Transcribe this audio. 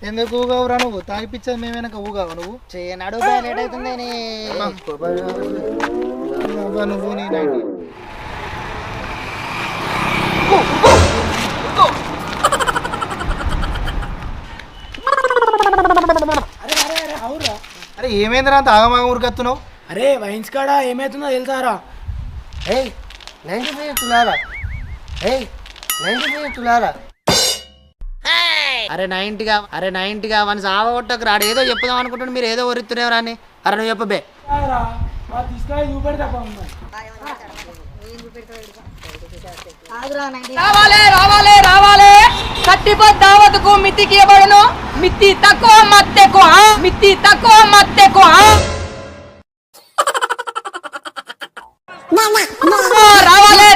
ఎందుకు ఊగవురా నువ్వు? తాగిపించేది మేమేనక ఊగావు నువ్వు? చేయనాడు లేట్ అవుతుంది నువ్వు నీ నైట్ అరే ఏమైందిరా అంత ఆగమాగం ఊరికత్తున్నావు? అరే వైన్స్ కాడ ఏమైతుందో తెలుసారా? ఏయ్ 95 తులారా. ఏయ్ 95 తులారా. అరే 90గా వన్ సావగొట్టకు రాడు. ఏదో చెప్పుదాం అనుకుంటుంటే మీరు ఏదో ఒరిత్తునేవరా అని. అరే నువ్వు చెప్పబే. రావాలే కట్టిపోద్దావతుకు మితికి ఇవ్వబడును. మితి తక్కువ మత్తెక్కువ రావాలే